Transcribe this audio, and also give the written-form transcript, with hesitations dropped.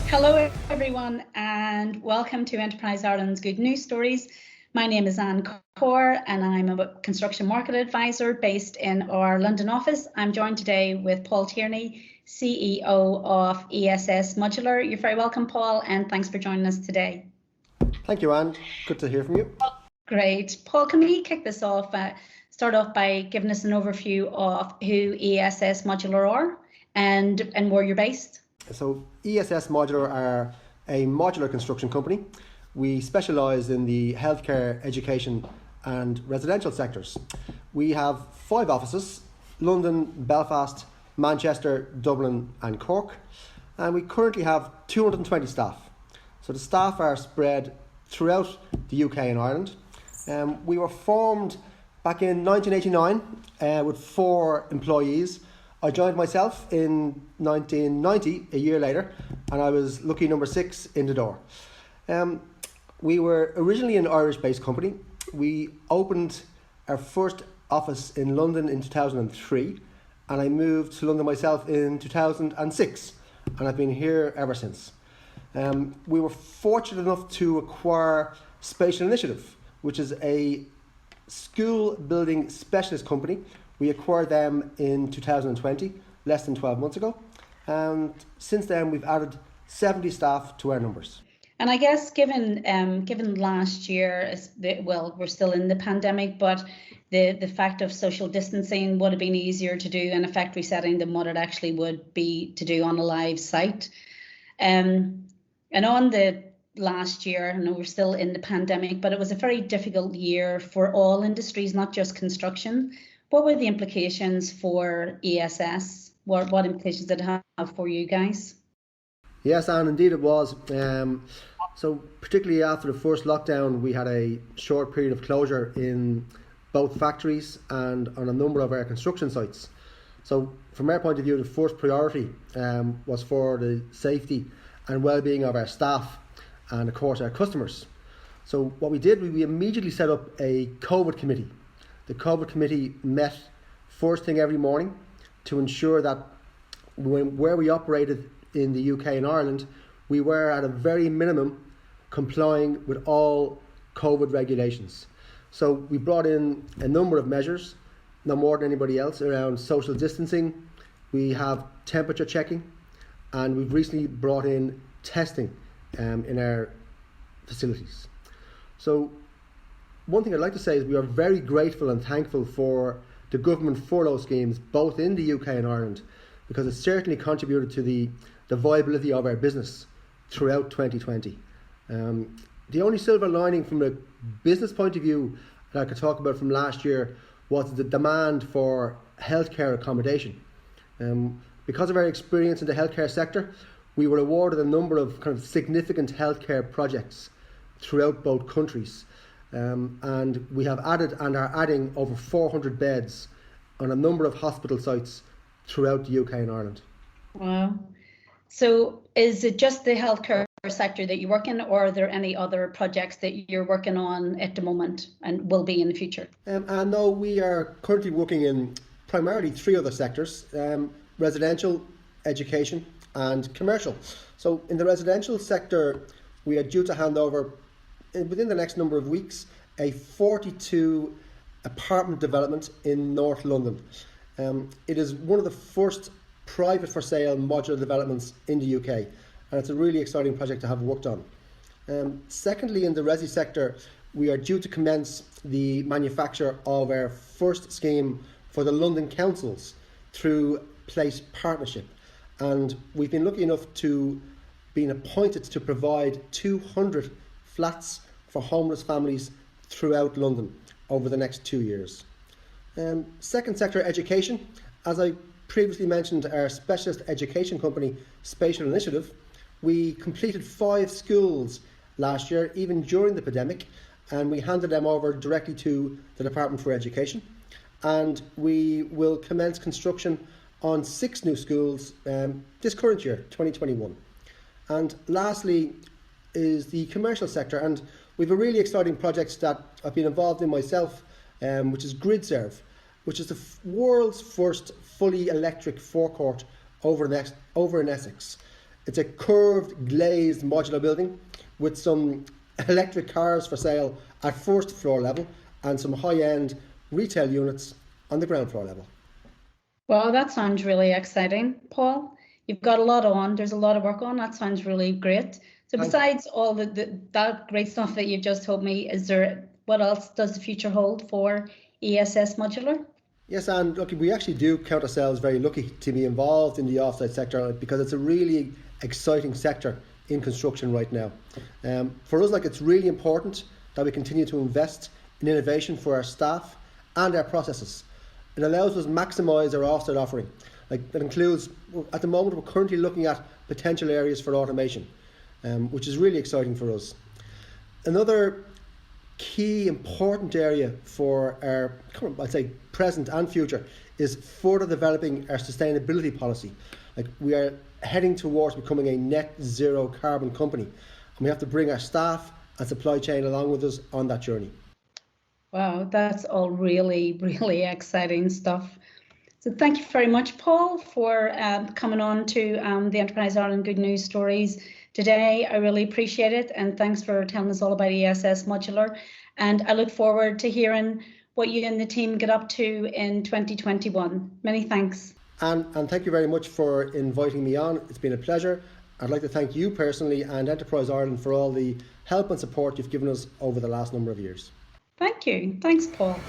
Hello everyone and welcome to Enterprise Ireland's Good News Stories. My name is Anne Corr and I'm a construction market advisor based in our London office. I'm joined today with Paul Tierney, CEO of ESS Modular. You're very welcome, Paul, and thanks for joining us today. Thank you, Anne. Good to hear from you. Great. Paul, can we kick this off? Start off by giving us an overview of who ESS Modular are and where you're based. So ESS Modular are a modular construction company. We specialise in the healthcare, education and residential sectors. We have 5 offices: London, Belfast, Manchester, Dublin and Cork. And we currently have 220 staff. So the staff are spread throughout the UK and Ireland. We were formed back in 1989 with 4 employees. I joined myself in 1990, a year later, and I was lucky number 6 in the door. We were originally an Irish-based company. We opened our first office in London in 2003, and I moved to London myself in 2006, and I've been here ever since. We were fortunate enough to acquire Spatial Initiative, which is a school building specialist company. We acquired them in 2020, less than 12 months ago. And since then, we've added 70 staff to our numbers. And I guess given last year, we're still in the pandemic, but the fact of social distancing would have been easier to do in a factory setting than what it actually would be to do on a live site. And on the last year, I know we're still in the pandemic, but it was a very difficult year for all industries, not just construction. What were the implications for ESS? What implications did it have for you guys? Yes, Anne, indeed it was. So particularly after the first lockdown, we had a short period of closure in both factories and on a number of our construction sites. So from our point of view, the first priority was for the safety and well-being of our staff and of course our customers. So what we did, we immediately set up a COVID committee. The COVID committee met first thing every morning to ensure that where we operated in the UK and Ireland, we were at a very minimum complying with all COVID regulations. So we brought in a number of measures, no more than anybody else, around social distancing. We have temperature checking, and we've recently brought in testing in our facilities. So one thing I'd like to say is we are very grateful and thankful for the government furlough schemes both in the UK and Ireland, because it certainly contributed to the viability of our business throughout 2020. The only silver lining from a business point of view that I could talk about from last year was the demand for healthcare accommodation. Because of our experience in the healthcare sector, we were awarded a number of kind of significant healthcare projects throughout both countries. And we have added and are adding over 400 beds on a number of hospital sites throughout the UK and Ireland. Wow. So is it just the healthcare sector that you work in, or are there any other projects that you're working on at the moment and will be in the future? And no, we are currently working in primarily 3 other sectors: residential, education and commercial. So in the residential sector, we are due to hand over within the next number of weeks a 42 apartment development in North London. It is one of the first private for sale modular developments in the UK, and it's a really exciting project to have worked on. Secondly, in the resi sector, we are due to commence the manufacture of our first scheme for the London councils through Place Partnership, and we've been lucky enough to being appointed to provide 200 flats for homeless families throughout London over the next 2 years. Second sector, education. As I previously mentioned, our specialist education company, Spatial Initiative, we completed 5 schools last year, even during the pandemic, and we handed them over directly to the Department for Education. And we will commence construction on 6 new schools this current year, 2021. And lastly is the commercial sector, and we have a really exciting project that I've been involved in myself, which is GridServe, which is the world's first fully electric forecourt over in Essex. It's a curved, glazed modular building with some electric cars for sale at first floor level and some high-end retail units on the ground floor level. Well, that sounds really exciting, Paul. You've got a lot on. There's a lot of work on. That sounds really great. So besides all that great stuff that you've just told me, what else does the future hold for ESS Modular? Yes, and look, we actually do count ourselves very lucky to be involved in the offsite sector because it's a really exciting sector in construction right now. For us, it's really important that we continue to invest in innovation for our staff and our processes. It allows us to maximise our offsite offering. That includes, at the moment, we're currently looking at potential areas for automation, which is really exciting for us. Another key important area for our, I'd say, present and future is further developing our sustainability policy. We are heading towards becoming a net zero carbon company, and we have to bring our staff and supply chain along with us on that journey. Wow, that's all really, really exciting stuff. So thank you very much, Paul, for coming on to the Enterprise Ireland Good News Stories today. I really appreciate it, and thanks for telling us all about ESS Modular. And I look forward to hearing what you and the team get up to in 2021. Many thanks. And thank you very much for inviting me on. It's been a pleasure. I'd like to thank you personally and Enterprise Ireland for all the help and support you've given us over the last number of years. Thank you. Thanks, Paul.